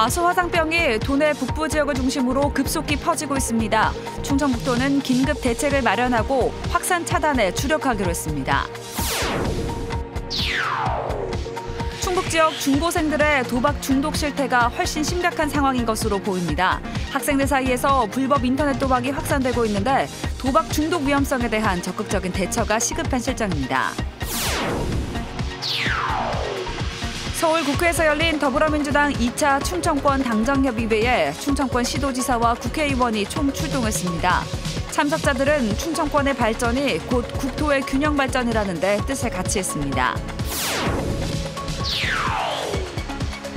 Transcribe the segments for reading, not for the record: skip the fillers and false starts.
과수화상병이 도내 북부 지역을 중심으로 급속히 퍼지고 있습니다. 충청북도는 긴급 대책을 마련하고 확산 차단에 주력하기로 했습니다. 충북 지역 중고생들의 도박 중독 실태가 훨씬 심각한 상황인 것으로 보입니다. 학생들 사이에서 불법 인터넷 도박이 확산되고 있는데 도박 중독 위험성에 대한 적극적인 대처가 시급한 실정입니다. 서울 국회에서 열린 더불어민주당 2차 충청권 당정협의회에 충청권 시도지사와 국회의원이 총출동했습니다. 참석자들은 충청권의 발전이 곧 국토의 균형 발전이라는 데 뜻을 같이 했습니다.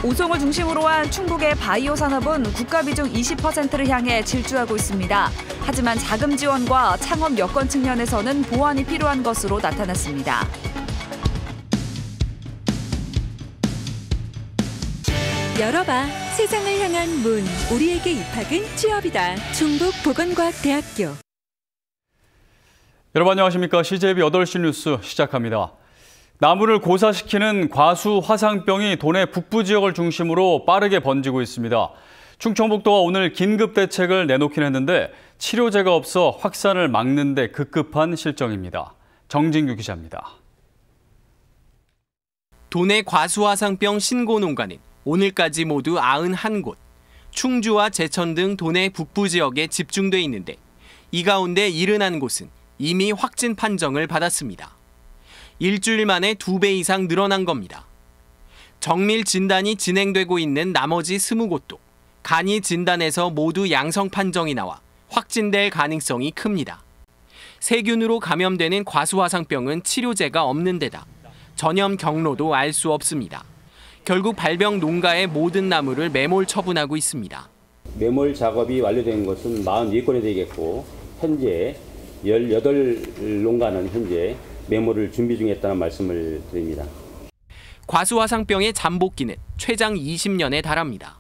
오송을 중심으로 한 충북의 바이오 산업은 국가 비중 20%를 향해 질주하고 있습니다. 하지만 자금 지원과 창업 여건 측면에서는 보완이 필요한 것으로 나타났습니다. 열어봐. 세상을 향한 문. 우리에게 입학은 취업이다. 충북보건과학대학교. 여러분 안녕하십니까. CJB 8시 뉴스 시작합니다. 나무를 고사시키는 과수화상병이 도내 북부 지역을 중심으로 빠르게 번지고 있습니다. 충청북도가 오늘 긴급 대책을 내놓긴 했는데 치료제가 없어 확산을 막는 데 급급한 실정입니다. 정진규 기자입니다. 도내 과수화상병 신고 농가는 오늘까지 모두 91곳, 충주와 제천 등 도내 북부 지역에 집중돼 있는데 이 가운데 71곳은 이미 확진 판정을 받았습니다. 일주일 만에 2배 이상 늘어난 겁니다. 정밀 진단이 진행되고 있는 나머지 20곳도 간이 진단에서 모두 양성 판정이 나와 확진될 가능성이 큽니다. 세균으로 감염되는 과수화상병은 치료제가 없는 데다 전염 경로도 알 수 없습니다. 결국 발병 농가의 모든 나무를 매몰 처분하고 있습니다. 매몰 작업이 완료된 것은 44건이 되겠고 현재 18농가는 현재 매몰을 준비 중에 있다는 말씀을 드립니다. 과수화상병의 잠복기는 최장 20년에 달합니다.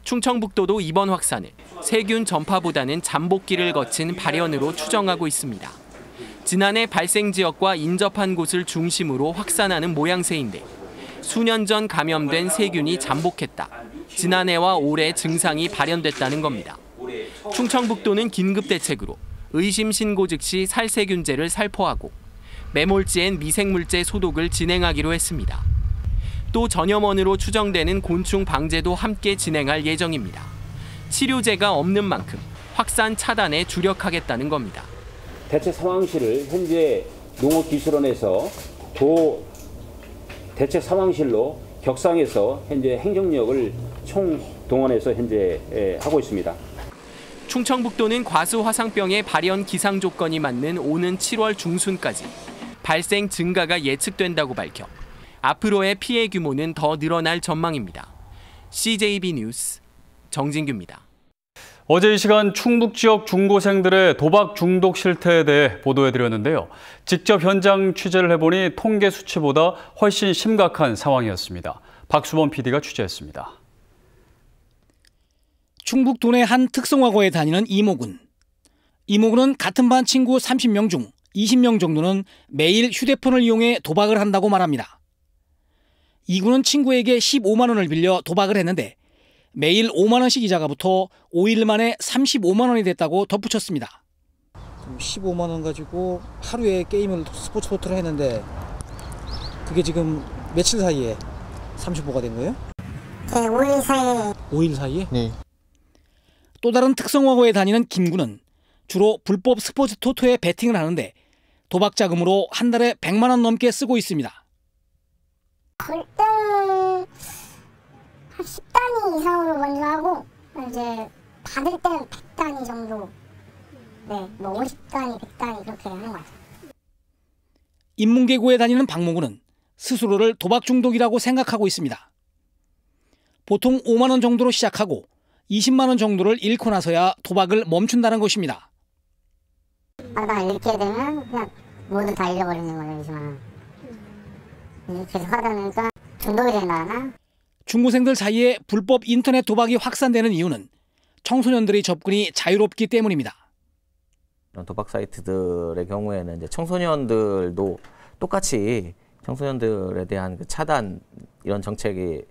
충청북도도 이번 확산을 세균 전파보다는 잠복기를 거친 발현으로 추정하고 있습니다. 지난해 발생 지역과 인접한 곳을 중심으로 확산하는 모양새인데 수년 전 감염된 세균이 잠복했다. 지난해와 올해 증상이 발현됐다는 겁니다. 충청북도는 긴급 대책으로 의심 신고 즉시 살세균제를 살포하고 매몰지엔 미생물제 소독을 진행하기로 했습니다. 또 전염원으로 추정되는 곤충 방제도 함께 진행할 예정입니다. 치료제가 없는 만큼 확산 차단에 주력하겠다는 겁니다. 대책 상황실을 현재 농업기술원에서 도 대책 상황실로 격상해서 현재 행정력을 총동원해서 현재 하고 있습니다. 충청북도는 과수화상병의 발현 기상 조건이 맞는 오는 7월 중순까지 발생 증가가 예측된다고 밝혀 앞으로의 피해 규모는 더 늘어날 전망입니다. CJB 뉴스 정진규입니다. 어제 이 시간 충북 지역 중고생들의 도박 중독 실태에 대해 보도해드렸는데요. 직접 현장 취재를 해보니 통계 수치보다 훨씬 심각한 상황이었습니다. 박수범 PD가 취재했습니다. 충북 도내 한 특성화고에 다니는 이모군. 이모군은 같은 반 친구 30명 중 20명 정도는 매일 휴대폰을 이용해 도박을 한다고 말합니다. 이군은 친구에게 15만 원을 빌려 도박을 했는데 매일 5만 원씩 이자가 붙어 5일 만에 35만 원이 됐다고 덧붙였습니다. 15만 원 가지고 하루에 게임을 스포츠를 했는데 그게 지금 며칠 사이에 35가 된 거예요? 네, 5일 사이에. 5일 사이에? 네. 또 다른 특성화고에 다니는 김군은 주로 불법 스포츠 토토에 베팅을 하는데 도박 자금으로 한 달에 100만 원 넘게 쓰고 있습니다. 볼 때는 한 10단위 이상으로 먼저 하고 이제 받을 때는 100단위 정도, 네, 뭐 50단위, 100단위 그렇게 하는 것 같아요. 인문계고에 다니는 박모군은 스스로를 도박 중독이라고 생각하고 있습니다. 보통 5만 원 정도로 시작하고 20만 원 정도를 잃고 나서야 도박을 멈춘다는 것입니다. 하다 잃게 되면 그냥 모두 다 잃어버리는 거지만 계속 하다 보니까 중독이 된다나? 중고생들 사이에 불법 인터넷 도박이 확산되는 이유는 청소년들의 접근이 자유롭기 때문입니다. 이런 도박 사이트들의 경우에는 이제 청소년들도 똑같이 청소년들에 대한 그 차단 이런 정책이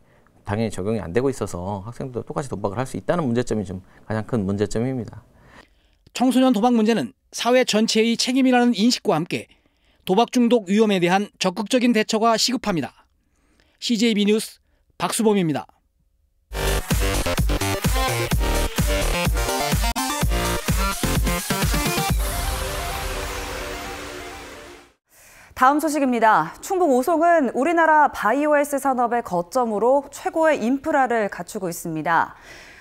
당연히 적용이 안 되고 있어서 학생들도 똑같이 도박을 할 수 있다는 문제점이 좀 가장 큰 문제점입니다. 청소년 도박 문제는 사회 전체의 책임이라는 인식과 함께 도박 중독 위험에 대한 적극적인 대처가 시급합니다. CJB 뉴스 박수범입니다. 다음 소식입니다. 충북 오송은 우리나라 바이오에스 산업의 거점으로 최고의 인프라를 갖추고 있습니다.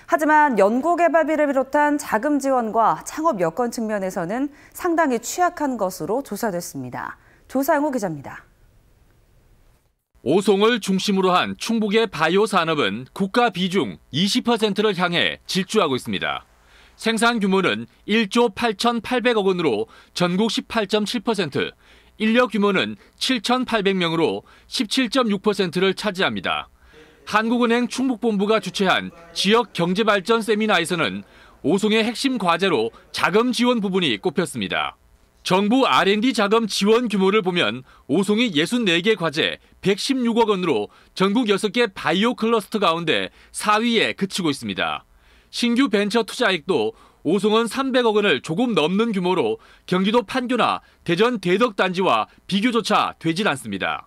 하지만 연구개발비를 비롯한 자금 지원과 창업 여건 측면에서는 상당히 취약한 것으로 조사됐습니다. 조상우 기자입니다. 오송을 중심으로 한 충북의 바이오 산업은 국가 비중 20%를 향해 질주하고 있습니다. 생산 규모는 1조 8,800억 원으로 전국 18.7%, 인력 규모는 7,800명으로 17.6%를 차지합니다. 한국은행 충북본부가 주최한 지역 경제발전 세미나에서는 오송의 핵심 과제로 자금 지원 부분이 꼽혔습니다. 정부 R&D 자금 지원 규모를 보면 오송이 64개 과제 116억 원으로 전국 6개 바이오 클러스터 가운데 4위에 그치고 있습니다. 신규 벤처 투자액도 오송은 300억 원을 조금 넘는 규모로 경기도 판교나 대전 대덕단지와 비교조차 되질 않습니다.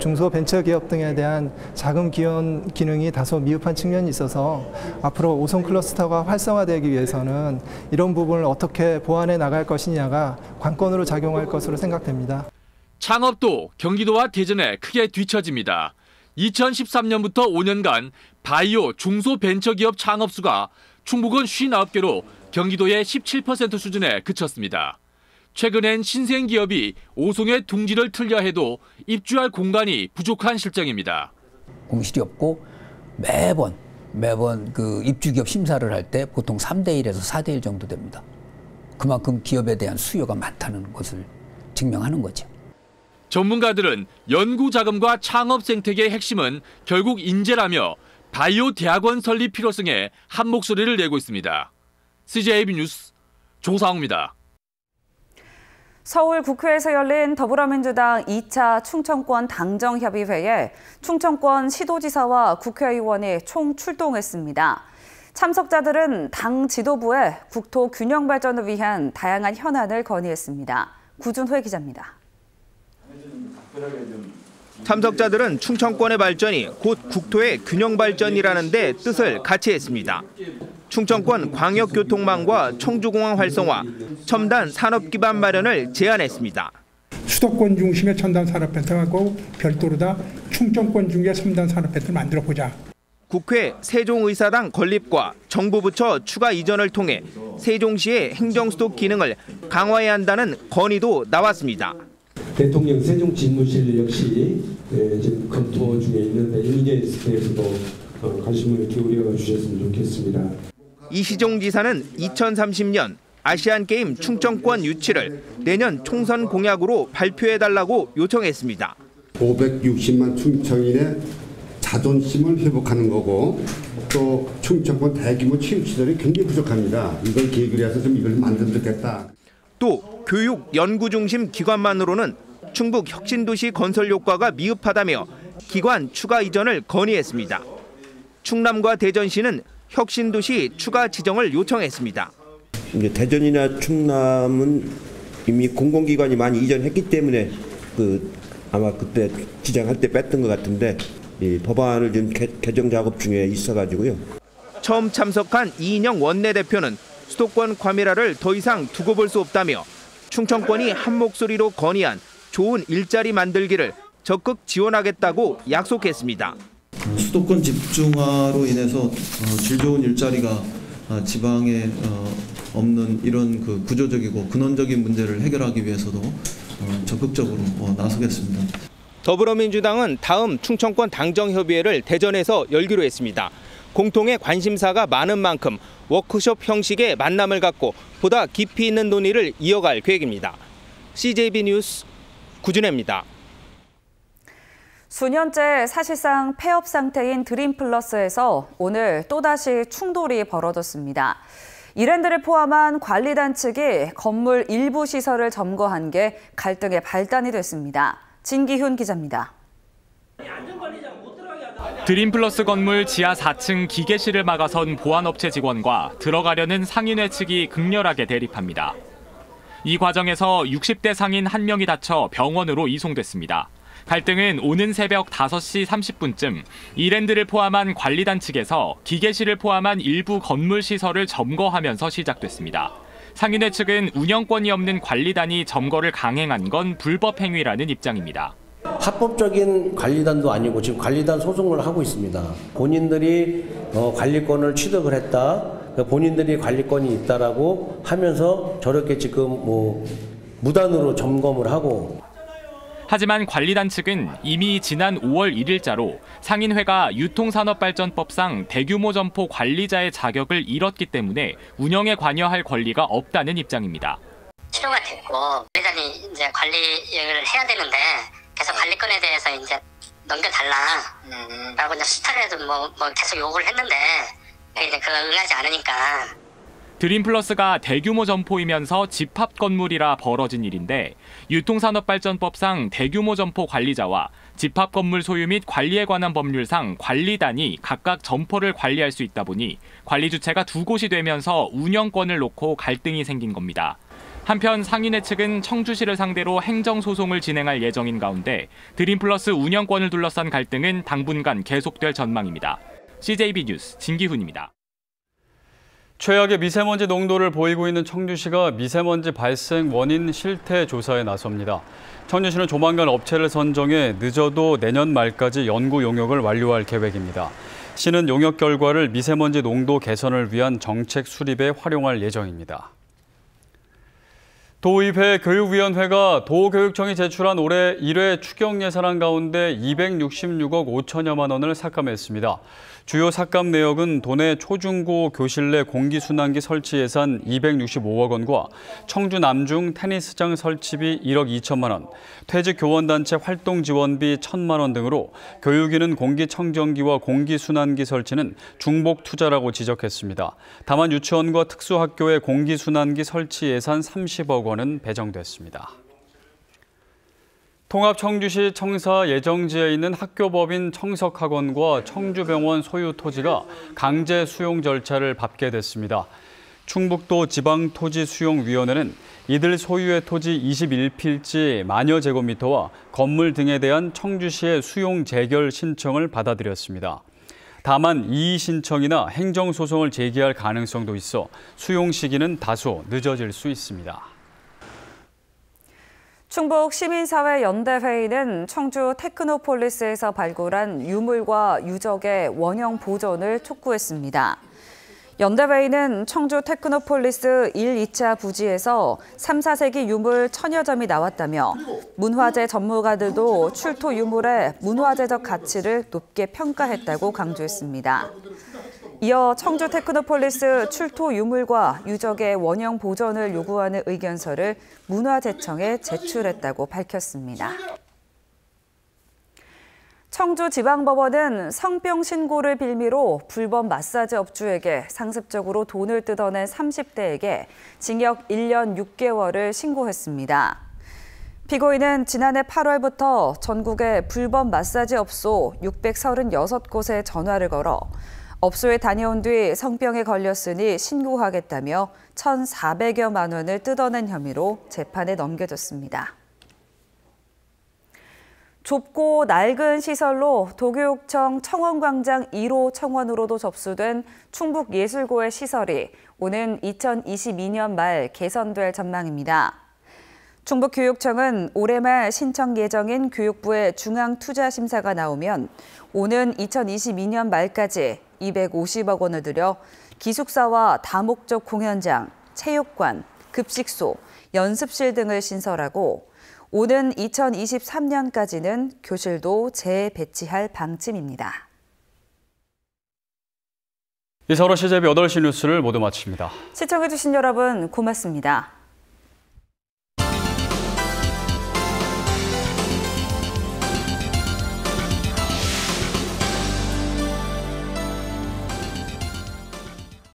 중소벤처기업 등에 대한 자금 지원 기능이 다소 미흡한 측면이 있어서 앞으로 오송 클러스터가 활성화되기 위해서는 이런 부분을 어떻게 보완해 나갈 것이냐가 관건으로 작용할 것으로 생각됩니다. 창업도 경기도와 대전에 크게 뒤처집니다. 2013년부터 5년간 바이오 중소벤처기업 창업수가 충북은 59개로 경기도의 17% 수준에 그쳤습니다. 최근엔 신생기업이 오송의 둥지를 틀려 해도 입주할 공간이 부족한 실정입니다. 공실이 없고 매번 그 입주기업 심사를 할 때 보통 3대1에서 4대1 정도 됩니다. 그만큼 기업에 대한 수요가 많다는 것을 증명하는 거죠. 전문가들은 연구 자금과 창업 생태계의 핵심은 결국 인재라며 바이오 대학원 설립 필요성에 한 목소리를 내고 있습니다. CJB 뉴스 조상우입니다. 서울 국회에서 열린 더불어민주당 2차 충청권 당정협의회에 충청권 시도지사와 국회의원이 총 출동했습니다. 참석자들은 당 지도부에 국토 균형 발전을 위한 다양한 현안을 건의했습니다. 구준회 기자입니다. 참석자들은 충청권의 발전이 곧 국토의 균형 발전이라는 데 뜻을 같이 했습니다. 충청권 광역교통망과 청주공항 활성화, 첨단 산업기반 마련을 제안했습니다. 수도권 중심의 첨단 산업센터하고 별도로 다 충청권 중의 첨단 산업센터를 만들어보자. 국회 세종의사당 건립과 정부 부처 추가 이전을 통해 세종시의 행정수도 기능을 강화해야 한다는 건의도 나왔습니다. 대통령 세종집무실 역시 지금 검토 중에 있는데 이에 대해서도 관심을 기울여 주셨으면 좋겠습니다. 이시종 지사는 2030년 아시안게임 충청권 유치를 내년 총선 공약으로 발표해달라고 요청했습니다. 560만 충청인의 자존심을 회복하는 거고 또 충청권 대규모 체육시설이 굉장히 부족합니다. 이걸 계기로 해서 좀 이걸 만들어주겠다. 또 교육 연구 중심 기관만으로는 충북 혁신도시 건설 효과가 미흡하다며 기관 추가 이전을 건의했습니다. 충남과 대전시는 혁신도시 추가 지정을 요청했습니다. 이제 대전이나 충남은 이미 공공기관이 많이 이전했기 때문에 아마 그때 지정할 때 뺐던 것 같은데 이 법안을 지금 개정 작업 중에 있어가지고요. 처음 참석한 이인영 원내대표는 수도권 과밀화를 더 이상 두고 볼 수 없다며 충청권이 한 목소리로 건의한 좋은 일자리 만들기를 적극 지원하겠다고 약속했습니다. 수도권 집중화로 인해서 질 좋은 일자리가 지방에 없는 이런 그 구조적이고 근원적인 문제를 해결하기 위해서도 적극적으로 나서겠습니다. 더불어민주당은 다음 충청권 당정협의회를 대전에서 열기로 했습니다. 공통의 관심사가 많은 만큼 워크숍 형식의 만남을 갖고 보다 깊이 있는 논의를 이어갈 계획입니다. CJB 뉴스 구준혜입니다. 수년째 사실상 폐업 상태인 드림플러스에서 오늘 또다시 충돌이 벌어졌습니다. 이랜드를 포함한 관리단 측이 건물 일부 시설을 점거한 게 갈등의 발단이 됐습니다. 진기훈 기자입니다. 드림플러스 건물 지하 4층 기계실을 막아선 보안업체 직원과 들어가려는 상인회 측이 극렬하게 대립합니다. 이 과정에서 60대 상인 1명이 다쳐 병원으로 이송됐습니다. 갈등은 오는 새벽 5시 30분쯤 이랜드를 포함한 관리단 측에서 기계실을 포함한 일부 건물 시설을 점거하면서 시작됐습니다. 상인회 측은 운영권이 없는 관리단이 점거를 강행한 건 불법 행위라는 입장입니다. 합법적인 관리단도 아니고 지금 관리단 소송을 하고 있습니다. 본인들이 관리권을 취득을 했다. 본인들이 관리권이 있다라고 하면서 저렇게 지금 무단으로 점검을 하고. 하지만 관리단 측은 이미 지난 5월 1일자로 상인회가 유통산업발전법상 대규모 점포 관리자의 자격을 잃었기 때문에 운영에 관여할 권리가 없다는 입장입니다. 치료가 됐고 관리단이 이제 관리를 해야 되는데 계속 관리권에 대해서 이제 넘겨달라라고 이제 수차례도 계속 요구를 했는데 이제 그거 응하지 않으니까. 드림플러스가 대규모 점포이면서 집합 건물이라 벌어진 일인데 유통산업발전법상 대규모 점포 관리자와 집합 건물 소유 및 관리에 관한 법률상 관리단이 각각 점포를 관리할 수 있다 보니 관리 주체가 두 곳이 되면서 운영권을 놓고 갈등이 생긴 겁니다. 한편 상인회 측은 청주시를 상대로 행정소송을 진행할 예정인 가운데 드림플러스 운영권을 둘러싼 갈등은 당분간 계속될 전망입니다. CJB 뉴스 진기훈입니다. 최악의 미세먼지 농도를 보이고 있는 청주시가 미세먼지 발생 원인 실태 조사에 나섭니다. 청주시는 조만간 업체를 선정해 늦어도 내년 말까지 연구 용역을 완료할 계획입니다. 시는 용역 결과를 미세먼지 농도 개선을 위한 정책 수립에 활용할 예정입니다. 도의회 교육위원회가 도교육청이 제출한 올해 1회 추경 예산안 가운데 266억 5천여만 원을 삭감했습니다. 주요 삭감 내역은 도내 초중고 교실 내 공기순환기 설치 예산 265억 원과 청주 남중 테니스장 설치비 1억 2천만 원, 퇴직 교원단체 활동 지원비 1천만 원 등으로 교육위는 공기청정기와 공기순환기 설치는 중복 투자라고 지적했습니다. 다만 유치원과 특수학교의 공기순환기 설치 예산 30억 원은 배정됐습니다. 통합청주시 청사 예정지에 있는 학교법인 청석학원과 청주병원 소유 토지가 강제 수용 절차를 밟게 됐습니다. 충북도 지방토지수용위원회는 이들 소유의 토지 21필지 만여 제곱미터와 건물 등에 대한 청주시의 수용 재결 신청을 받아들였습니다. 다만 이의 신청이나 행정소송을 제기할 가능성도 있어 수용 시기는 다소 늦어질 수 있습니다. 충북 시민사회연대회의는 청주 테크노폴리스에서 발굴한 유물과 유적의 원형 보존을 촉구했습니다. 연대회의는 청주 테크노폴리스 1, 2차 부지에서 3, 4세기 유물 1000여 점이 나왔다며 문화재 전문가들도 출토 유물의 문화재적 가치를 높게 평가했다고 강조했습니다. 이어 청주 테크노폴리스 출토 유물과 유적의 원형 보존을 요구하는 의견서를 문화재청에 제출했다고 밝혔습니다. 청주지방법원은 성병 신고를 빌미로 불법 마사지 업주에게 상습적으로 돈을 뜯어낸 30대에게 징역 1년 6개월을 신고했습니다. 피고인은 지난해 8월부터 전국의 불법 마사지 업소 636곳에 전화를 걸어 업소에 다녀온 뒤 성병에 걸렸으니 신고하겠다며 1,400여만 원을 뜯어낸 혐의로 재판에 넘겨졌습니다. 좁고 낡은 시설로 도교육청 청원광장 1호 청원으로도 접수된 충북예술고의 시설이 오는 2022년 말 개선될 전망입니다. 충북교육청은 올해 말 신청 예정인 교육부의 중앙투자심사가 나오면 오는 2022년 말까지 250억 원을 들여 기숙사와 다목적 공연장, 체육관, 급식소, 연습실 등을 신설하고 오는 2023년까지는 교실도 재배치할 방침입니다. 이상으로 CJB 8시 뉴스를 모두 마칩니다. 시청해주신 여러분 고맙습니다.